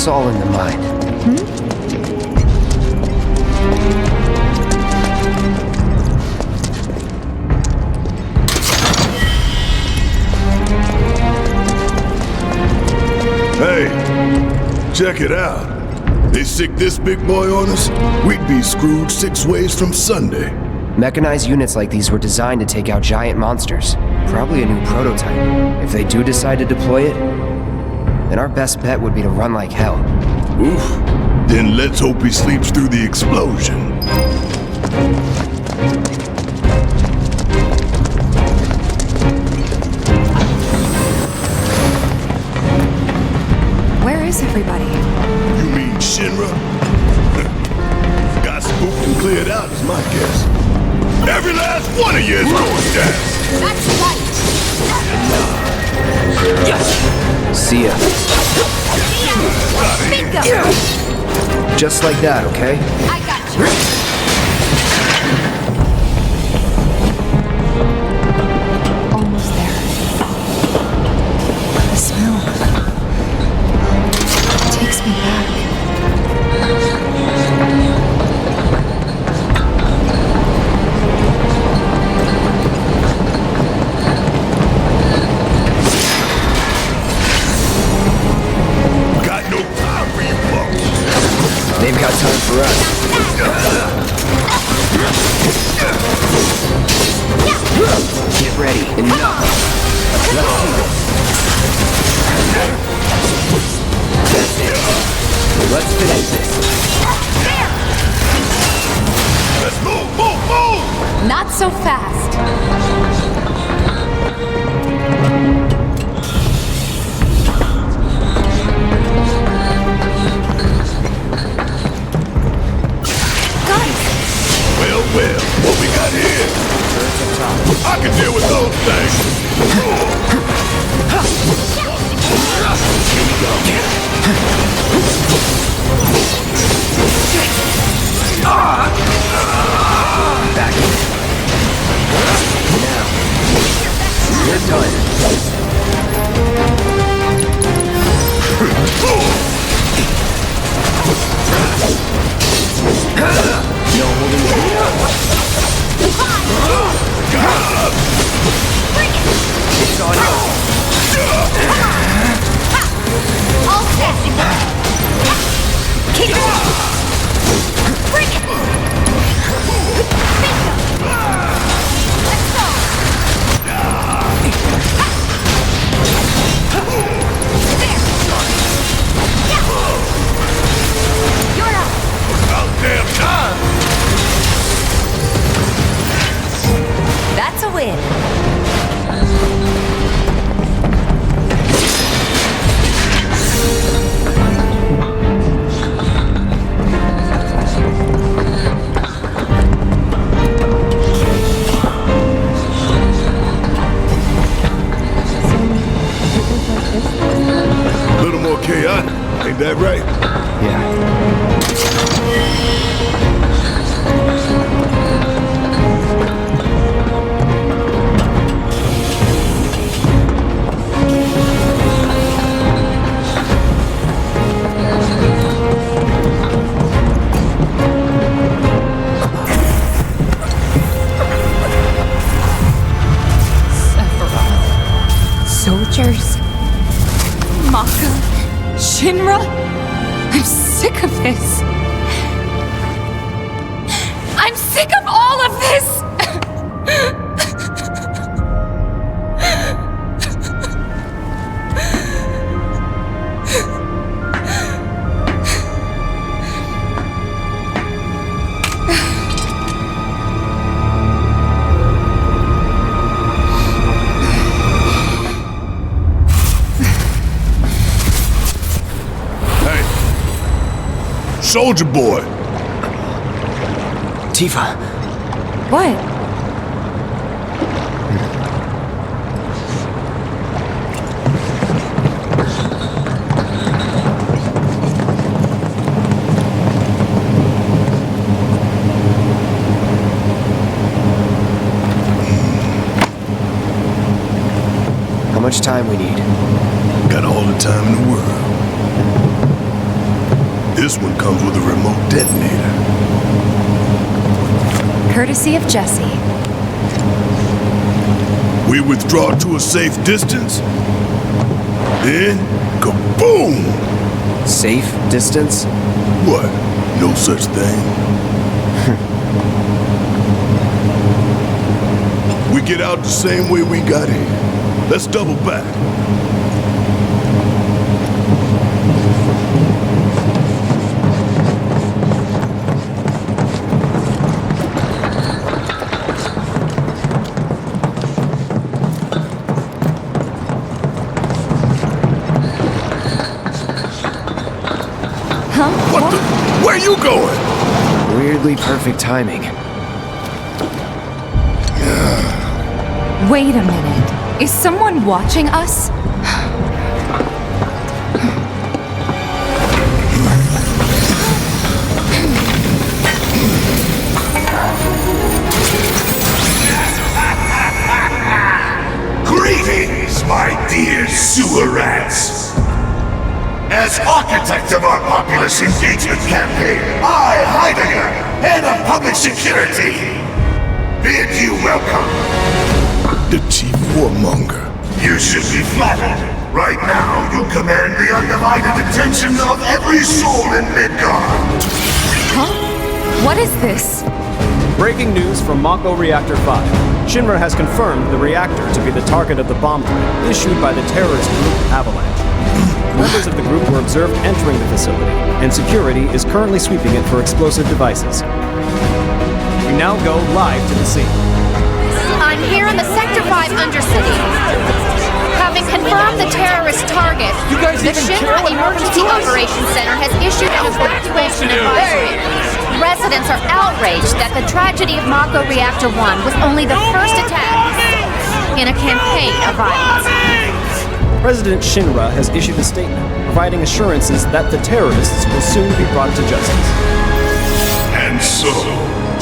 It's all in the mind. Hey, check it out. They sick this big boy on us, we'd be screwed 6 ways from Sunday. Mechanized units like these were designed to take out giant monsters. Probably a new prototype. If they do decide to deploy it, then our best bet would be to run like hell. Oof. Then let's hope he sleeps through the explosion. Where is everybody? You mean Shinra? Got spooked and cleared out is my guess. Every last one of you is going down. That's right. See ya. Bingo. Just like that, okay? I got you. Almost there. The smell takes me back. Got no time for you folks. They've got time for us. Get ready. Enough. Let's do this. That's it. Let's finish this. Let's move, move, move! Not so fast. Well, what we got here? I can deal with those things. Back in. Now. You're done. No holding back. It's on us. All set. Keep it up. Bring it. Bingo. Let's go. There. Yeah. You're up. About damn time. That's a win. A little more chaotic, ain't that right? Yeah. Soldiers? Maka? Shinra? I'm sick of this. I'm sick of all of this! Soldier boy. Tifa. What? How much time we need? Got all the time in the world. This one comes with a remote detonator. Courtesy of Jesse. We withdraw to a safe distance. Then, kaboom! Safe distance? What? No such thing. We get out the same way we got in. Let's double back. What the? Where are you going? Weirdly perfect timing. Wait a minute. Is someone watching us? Greetings, my dear sewer rats! As architect of our populace engagement campaign, I, Heidegger, head of public security, bid you welcome. The chief warmonger. You should be flattered. Right now, you command the undivided attention of every soul in Midgard. Huh? What is this? Breaking news from Mako Reactor 5. Shinra has confirmed the reactor to be the target of the bomb threat issued by the terrorist group Avalanche. Members of the group were observed entering the facility, and security is currently sweeping it for explosive devices. We now go live to the scene. I'm here in the Sector 5 Undercity. Having confirmed the terrorist target, the Shinra Emergency Operations Center has issued an evacuation advisory. Residents are outraged that the tragedy of Mako Reactor 1 was only the first attack in a campaign of violence. President Shinra has issued a statement providing assurances that the terrorists will soon be brought to justice. And so,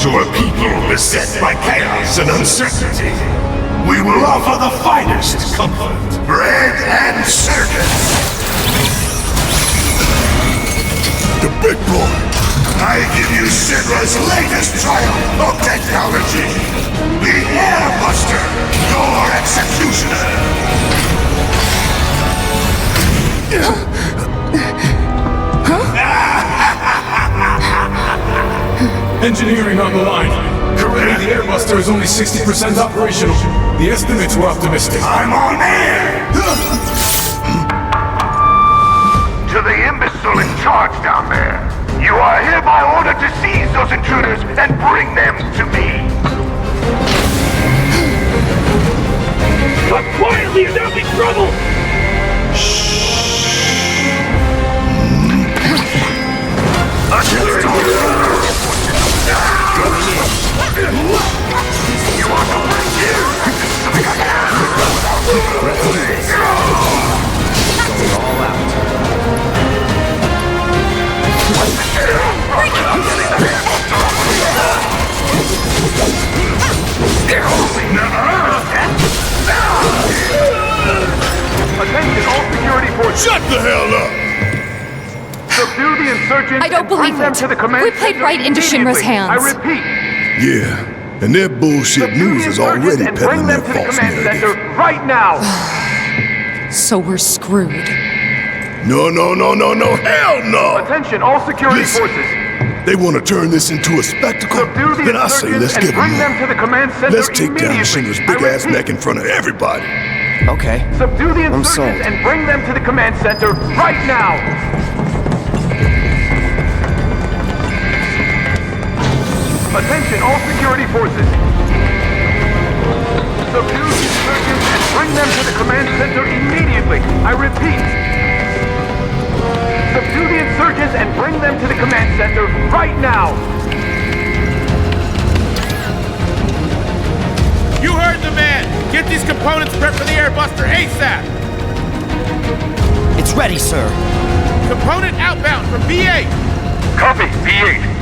to a people beset by chaos and uncertainty, we will offer the finest comfort, bread and circus. The big boy. I give you Shinra's latest triumph of technology, the Airbuster, your executioner. Engineering on the line. Currently, the Airbuster is only 60% operational. The estimates were optimistic. I'm on air! To the imbecile in charge down there, you are hereby ordered to seize those intruders and bring them to me. But quietly, or there'll be trouble! Artillery! You want to bring here? Going all out. Attention, all security forces! Shut the hell up! Subdue the insurgents I don't and bring believe them it. to the command We played center right into Shinra's immediately. hands. I repeat. Yeah, and their bullshit Subdue news the is insurgents already and bring peddling them their to the false command narrative. center right now. So we're screwed. No, hell no! Attention, all security Listen. forces. They want to turn this into a spectacle? Subdue the Then I say let's insurgents and give them bring them one. to the command center Let's take down immediately. Shinra's I big ass repeat. neck in front of everybody. Okay. Subdue the I'm sold. insurgents and bring them to the command center right now. Attention, all security forces. Subdue the insurgents and bring them to the command center immediately. I repeat. Subdue the insurgents and bring them to the command center right now. You heard the man! Get these components prepped for the Airbuster ASAP! It's ready, sir. Component outbound from B8! Copy, B8.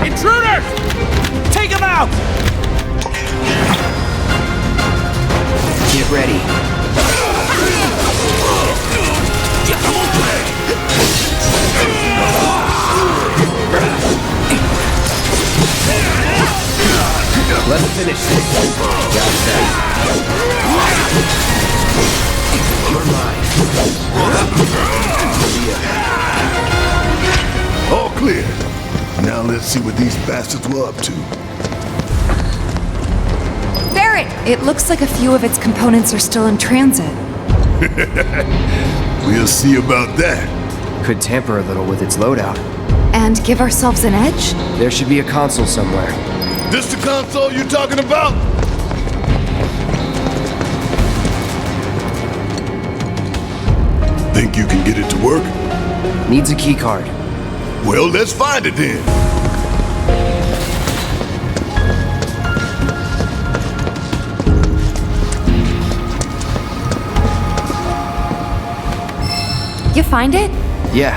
Intruders! Take them out! Get ready. Let's finish this. Got that. You're mine. All clear. Now let's see what these bastards were up to. Barrett! It looks like a few of its components are still in transit. We'll see about that. Could tamper a little with its loadout. And give ourselves an edge? There should be a console somewhere. This the console you talking about? Think you can get it to work? Needs a key card. Well, let's find it then. You find it? Yeah.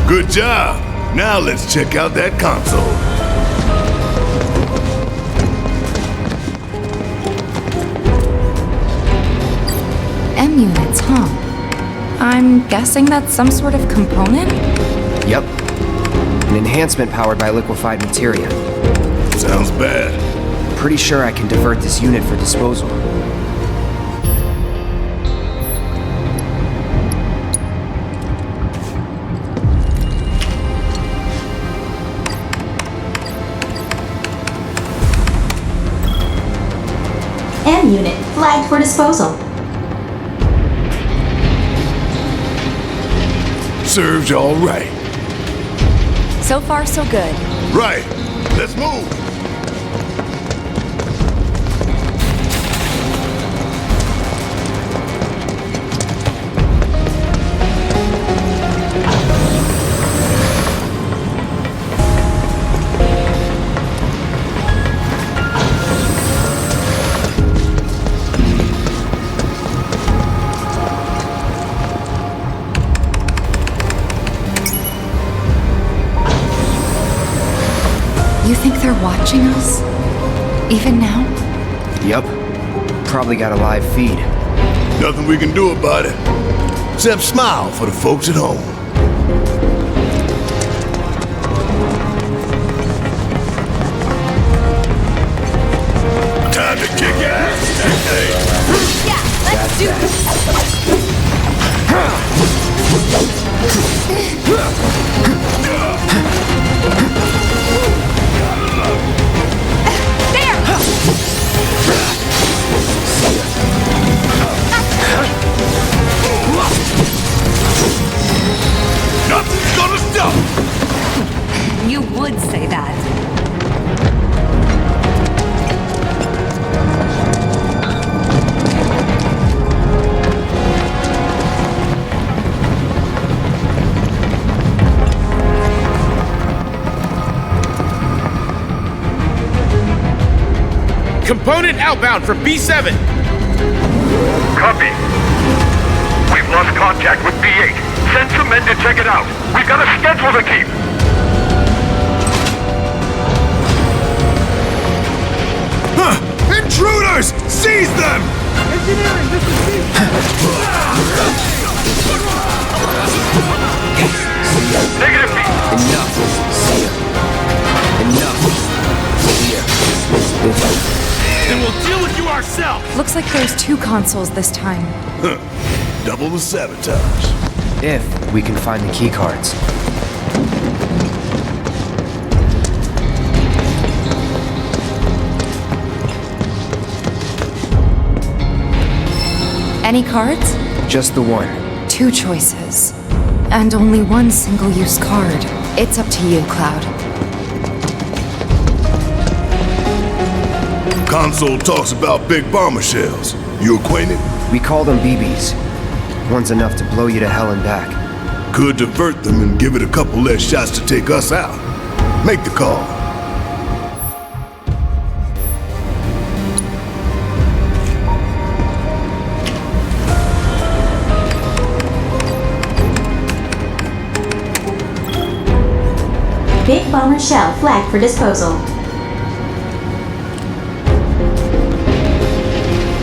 Good job. Now let's check out that console. M units, huh? I'm guessing that's some sort of component? Yep. An enhancement powered by liquefied materia. Sounds bad. Pretty sure I can divert this unit for disposal. M unit flagged for disposal. Serves you all right. So far, so good. Right. Let's move. You think they're watching us? Even now? Yep. Probably got a live feed. Nothing we can do about it. Except smile for the folks at home. Time to kick ass. Yeah, let's do this. Nothing's gonna stop. You would say that. Component outbound from B7. Copy. We've lost contact with B8. Send some men to check it out. We've got a schedule to keep. Intruders! Seize them! Engineering, this is B. Negative B. Enough. Enough. Here. Then we'll deal with you ourselves. Looks like there's two consoles this time. Double the sabotage. If we can find the key cards. Any cards? Just the one. Two choices. And only one single-use card. It's up to you, Cloud. Console talks about big bomber shells. You acquainted? We call them BBs. One's enough to blow you to hell and back. Could divert them and give it a couple less shots to take us out. Make the call. Big bomber shell flagged for disposal.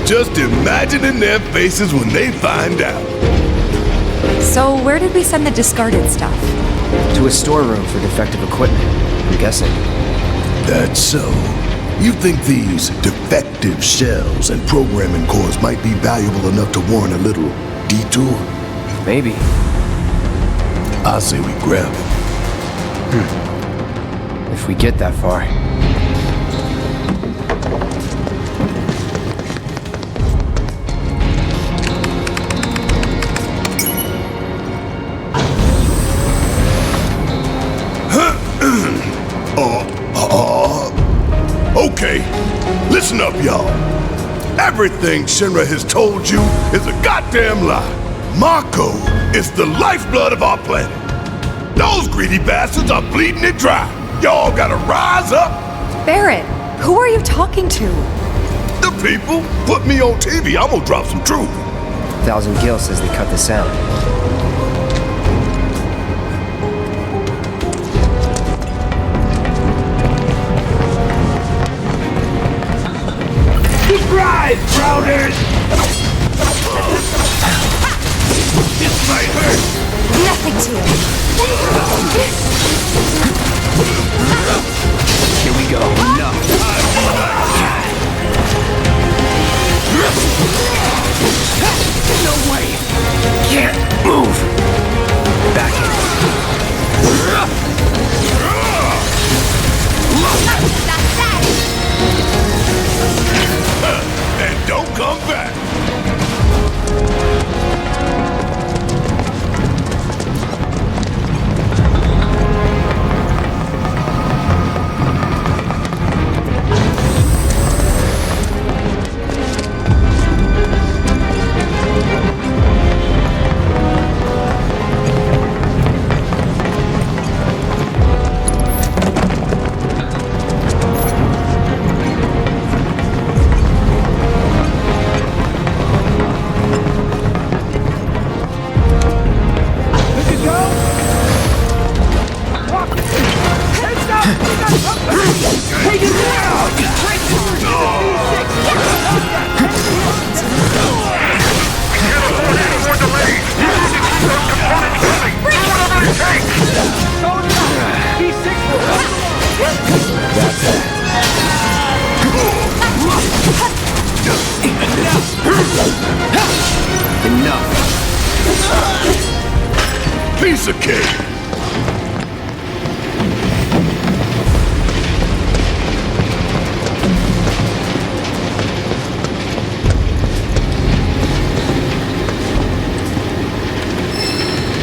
Just imagining their faces when they find out. So, where did we send the discarded stuff? To a storeroom for defective equipment, I'm guessing. That's so. You think these defective shells and programming cores might be valuable enough to warrant a little detour? Maybe. I say we grab them. If we get that far. Okay, listen up, y'all. Everything Shinra has told you is a goddamn lie. Mako is the lifeblood of our planet. Those greedy bastards are bleeding it dry. Y'all gotta rise up. Barrett, who are you talking to? The people put me on TV. I'm gonna drop some truth. 1,000 Gil says they cut the sound. Surprise, Crowders! This might hurt! Nothing to it. Here we go. No way! Can't move! Back in. And don't come back. Enough. Piece of cake.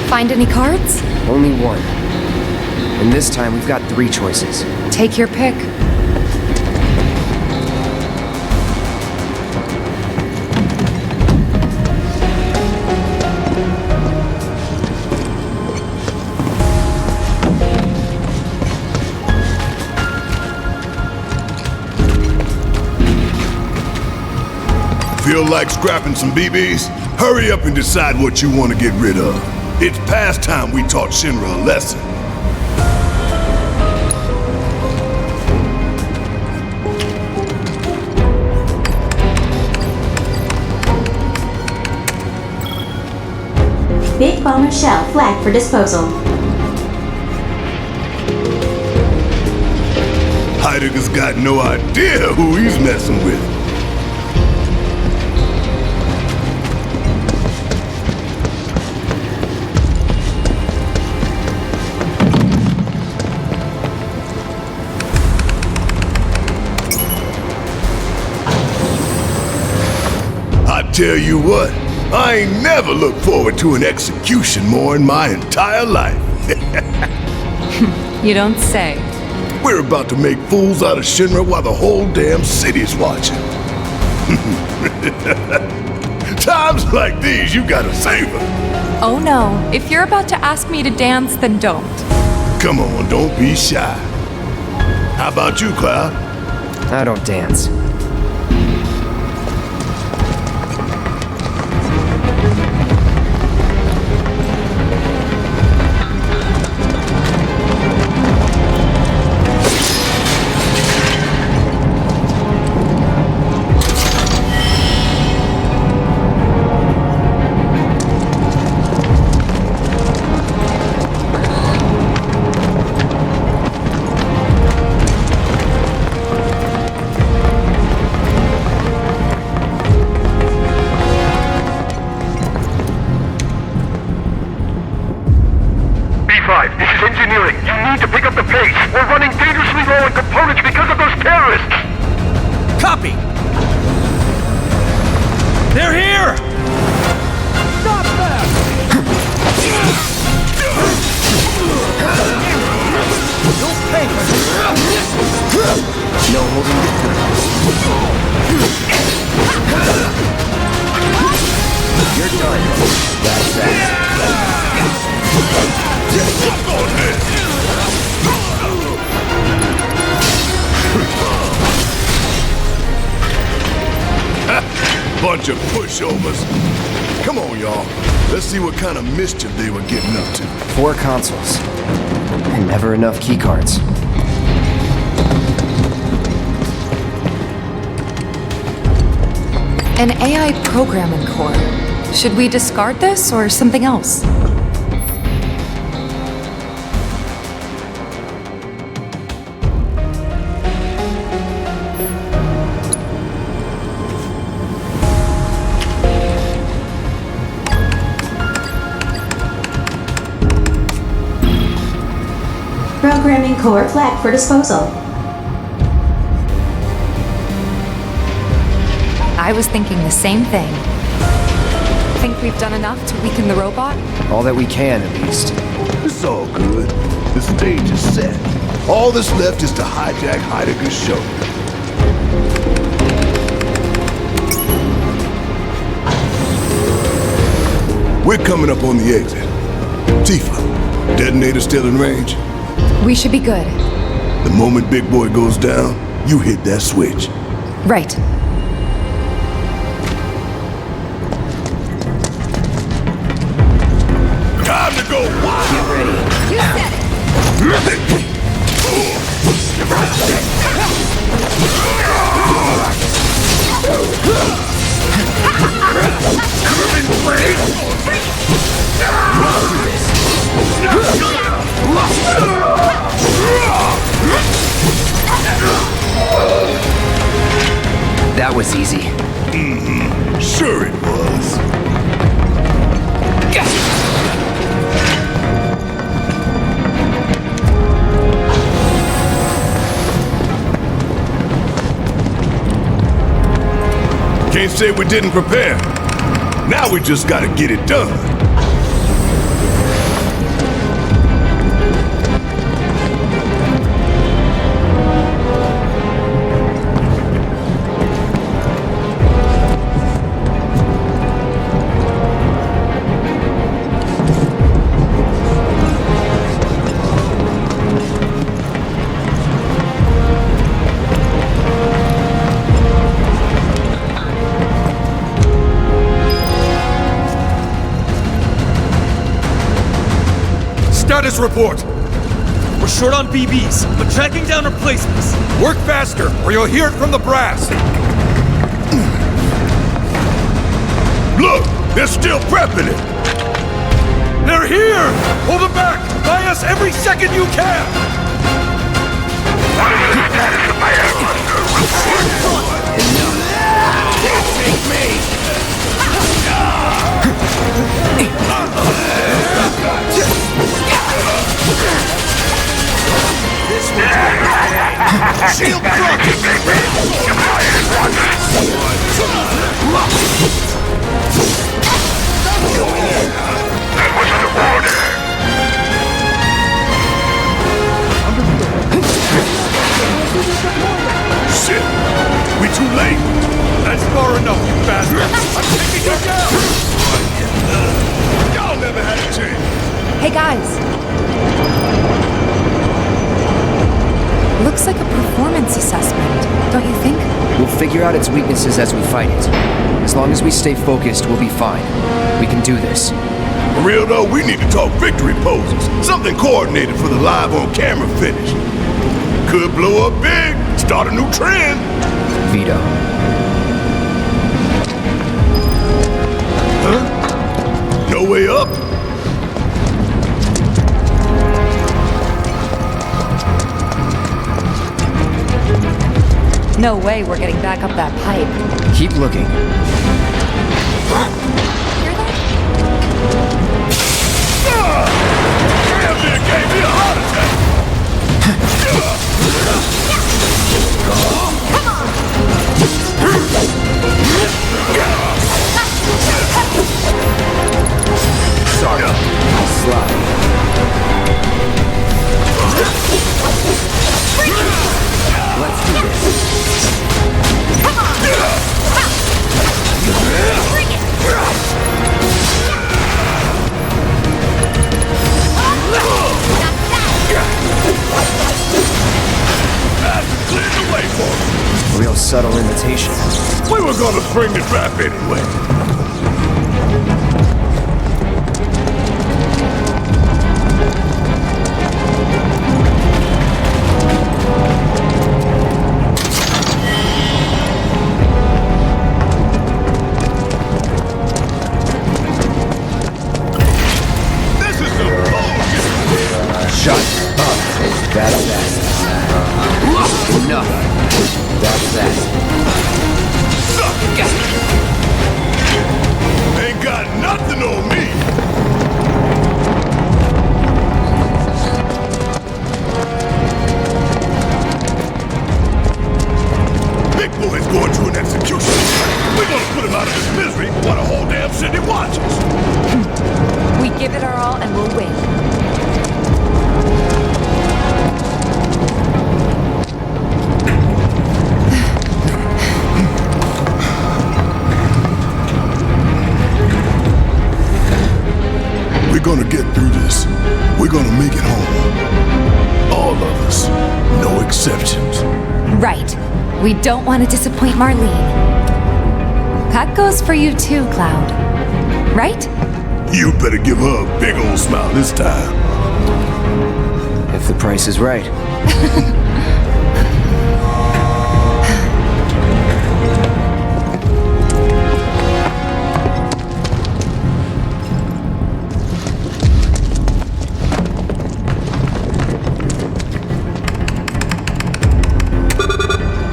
Find any cards? Only one. And this time we've got 3 choices. Take your pick. Feel like scrapping some BBs? Hurry up and decide what you want to get rid of. It's past time we taught Shinra a lesson. Big bomber shell flagged for disposal. Heidegger's got no idea who he's messing with. I tell you what, I ain't never looked forward to an execution more in my entire life. You don't say. We're about to make fools out of Shinra while the whole damn city's watching. Times like these, you gotta savor. Oh no, if you're about to ask me to dance, then don't. Come on, don't be shy. How about you, Cloud? I don't dance. You're done. That's that. Fuck on this! Bunch of pushovers. Come on, y'all. Let's see what kind of mischief they were getting up to. 4 consoles. And never enough keycards. An AI programming core. Should we discard this or something else? Programming core flagged for disposal. I was thinking the same thing. Think we've done enough to weaken the robot? All that we can, at least. It's all good. The stage is set. All that's left is to hijack Heidegger's show. We're coming up on the exit. Tifa, detonator still in range? We should be good. The moment Big Boy goes down, you hit that switch. Right. Time to go wild! Get ready. You said it! That was easy. Sure it was. Can't say we didn't prepare. Now we just gotta get it done. Status report! We're short on BBs, but tracking down replacements. Work faster, or you'll hear it from the brass! Look, they're still prepping it. They're here! Hold them back! Buy us every second you can! Take me! Shield Shit! We too late! That's far enough, you bastard! I'm taking you down! Y'all never had a chance! Hey guys. Looks like a performance assessment, don't you think? We'll figure out its weaknesses as we fight it. As long as we stay focused, we'll be fine. We can do this. For real though, we need to talk victory poses. Something coordinated for the live on camera finish. Could blow up big, start a new trend. Veto. Huh? No way up? No way we're getting back up that pipe. Keep looking. Hear that? Damn near gave me a heart attack! Sorry. I'll slide. Let's do this. subtle invitation. We were gonna spring the trap anyway. Shut up. That's that. Enough. That's that. Ain't got nothing on me. Big boy's going to an execution. We're gonna put him out of his misery while the whole damn city watches. We give it our all and we'll win. We're gonna get through this. We're gonna make it home. All of us. No exceptions. Right. We don't want to disappoint Marlene. That goes for you too, Cloud. Right? You better give her a big old smile this time. If the price is right.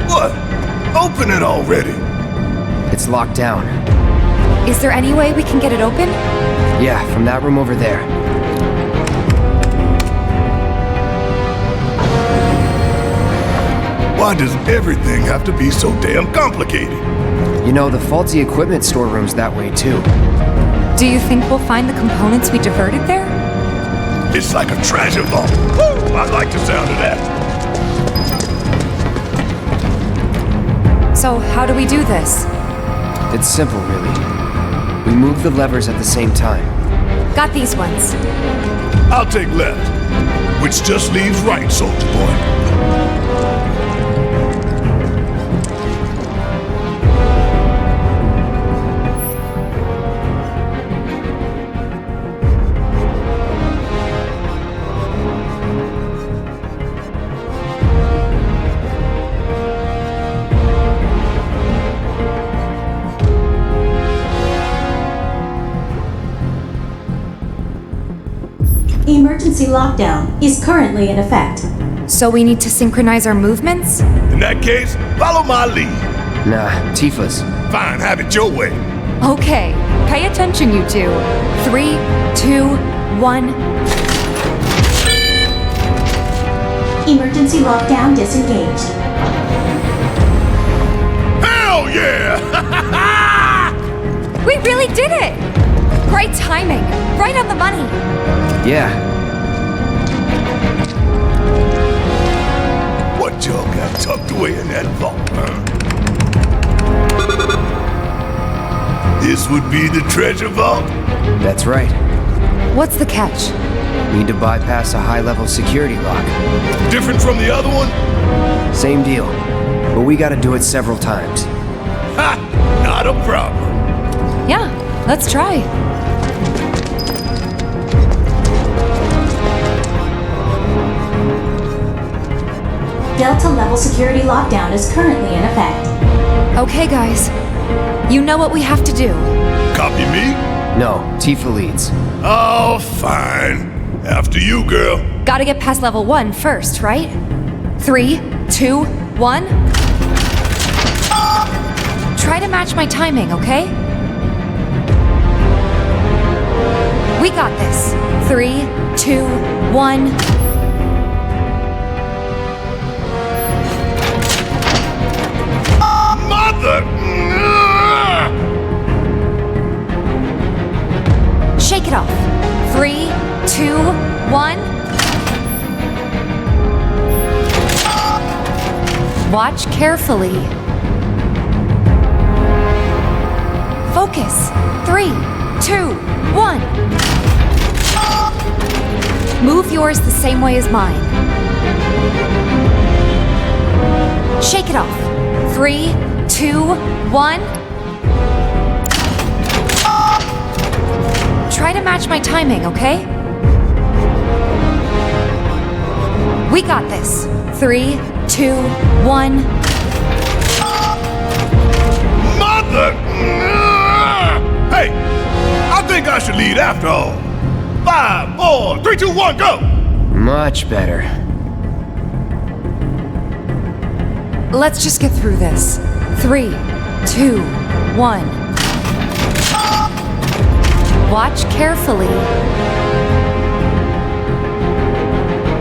What? Open it already. It's locked down. Is there any way we can get it open? Yeah, from that room over there. Why does everything have to be so damn complicated? You know, the faulty equipment storeroom's that way too. Do you think we'll find the components we diverted there? It's like a treasure vault. Woo! I like the sound of that. So how do we do this? It's simple, really. We move the levers at the same time. Got these ones. I'll take left, which just leaves right, soldier boy. Emergency lockdown is currently in effect. So we need to synchronize our movements? In that case, follow my lead. Nah, Tifa's. Fine, have it your way. Okay, pay attention, you two. 3, 2, 1. Emergency lockdown disengaged. Hell yeah! We really did it! Great timing. Right on the money. Yeah. What y'all got tucked away in that vault, huh? This would be the treasure vault? That's right. What's the catch? Need to bypass a high-level security lock. Different from the other one? Same deal. But we gotta do it several times. Ha! Not a problem. Yeah, let's try. Delta level security lockdown is currently in effect. Okay, guys. You know what we have to do. Copy me? No, Tifa leads. Oh, fine. After you, girl. Gotta get past level 1 first, right? 3, 2, 1. Try to match my timing, okay? We got this. 3, 2, 1. Mother! Shake it off. 3, 2, 1. Watch carefully. Focus. 3, 2, 1. Move yours the same way as mine. Shake it off. 3, 2, 1. Try to match my timing, okay? We got this. 3, 2, 1. Mother! Hey, I think I should lead after all. 5, 4, 3, 2, 1, go! Much better. Let's just get through this. 3, 2, 1. Watch carefully.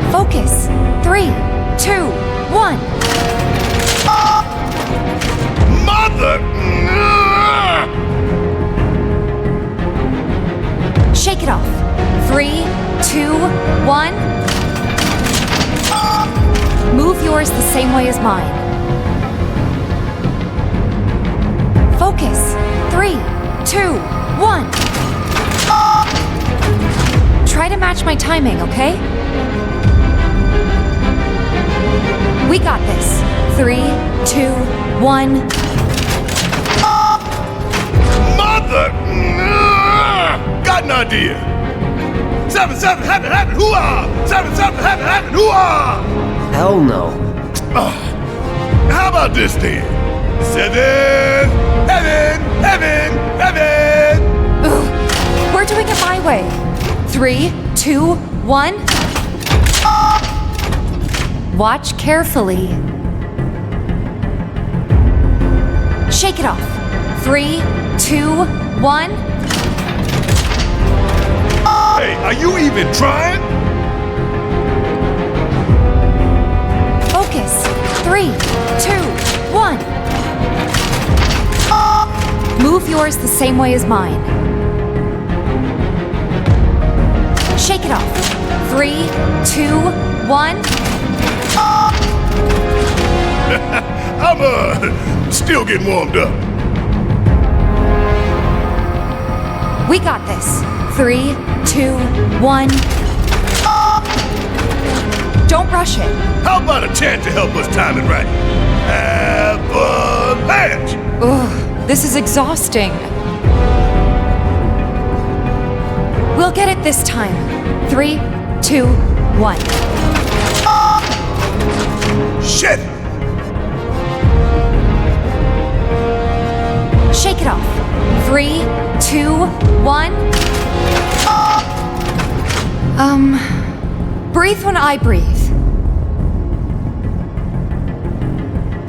Focus. 3, 2, 1. Mother! Shake it off. 3, 2, 1. Move yours the same way as mine. Focus. 3, 2, 1. Try to match my timing, okay? We got this. 3, 2, 1. Mother! Got an idea. 7, 7, happen, hoo-ah! 7, 7, happen, hoo-ah! Hell no. How about this then? 7, heaven! Ugh, we're doing it my way. 3, 2, 1. Watch carefully. Shake it off. 3, 2, 1. Hey, are you even trying? Focus. 3, 2, 1. Move yours the same way as mine. Shake it off. 3, 2, 1. I'm still getting warmed up. We got this. 3, 2, 1. Don't rush it. How about a chance to help us time it right? Avalanche! Ugh, this is exhausting. We'll get it this time. 3, 2, 1. Shit! Shake it off. 3, 2, 1. Breathe when I breathe.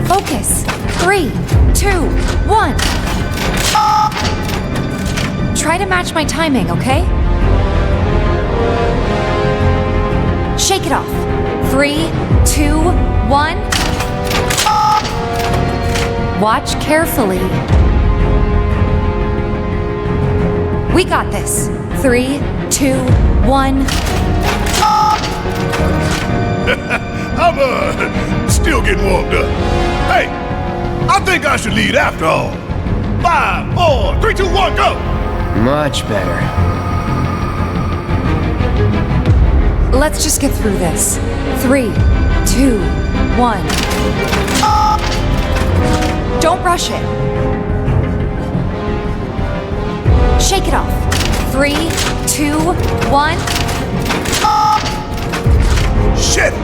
Focus. 3, 2, 1. Try to match my timing, okay? Shake it off. 3, 2, 1. Watch carefully. We got this. 3, 2, 1. I'm still getting warmed up. Hey, I think I should lead after all. 5, 4, 3, 2, 1, go! Much better. Let's just get through this. 3, 2, 1. Don't rush it. Shake it off. 3, 2, 1. Shit!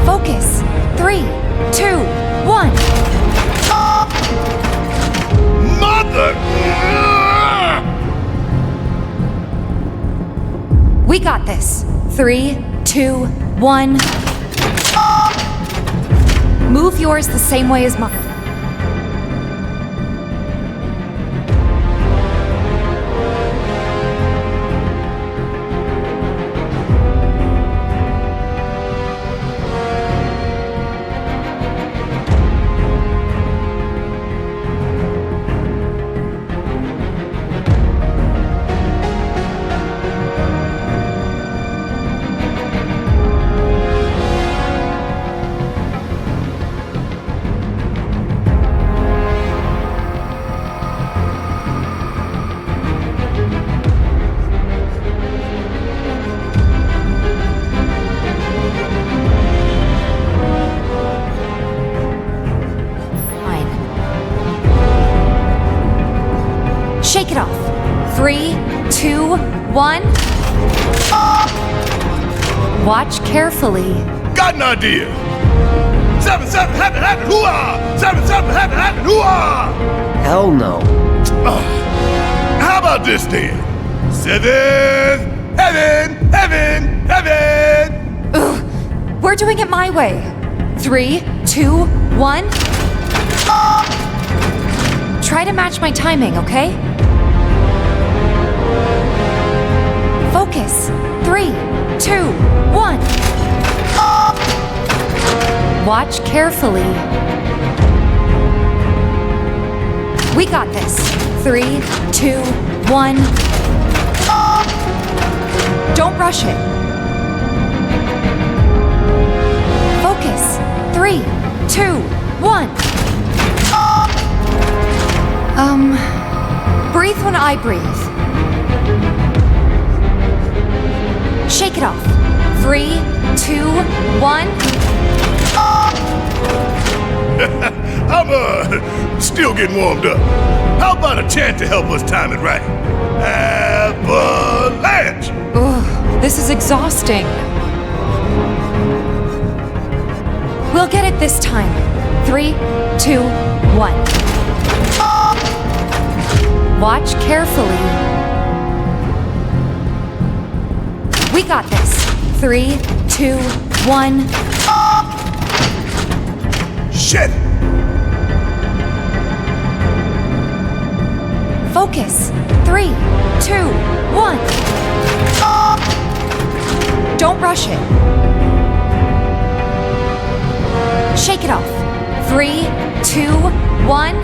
Focus. 3, 2, 1. Mother! We got this. 3, 2, 1. Move yours the same way as mine. 1. Watch carefully. Got an idea. 7, happen, hoo-ah! 7, happen, hoo-ah! Hell no. How about this then? 7, heaven! Ugh, we're doing it my way. 3, 2, 1. Try to match my timing, okay? Focus. 3, 2, 1. Watch carefully. We got this. 3, 2, 1. Don't rush it. Focus. 3, 2, 1. Breathe when I breathe. Shake it off. 3, 2, 1. I'm still getting warmed up. How about a chant to help us time it right? Avalanche! Ugh, this is exhausting. We'll get it this time. 3, 2, 1. Watch carefully. We got this. 3, 2, 1. Shit! Focus. 3, 2, 1. Don't rush it. Shake it off. 3, 2, 1.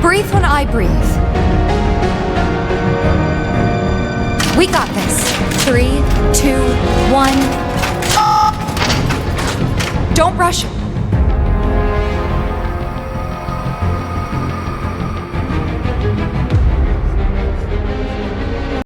Breathe when I breathe. We got this. 3, 2, 1. Don't rush it.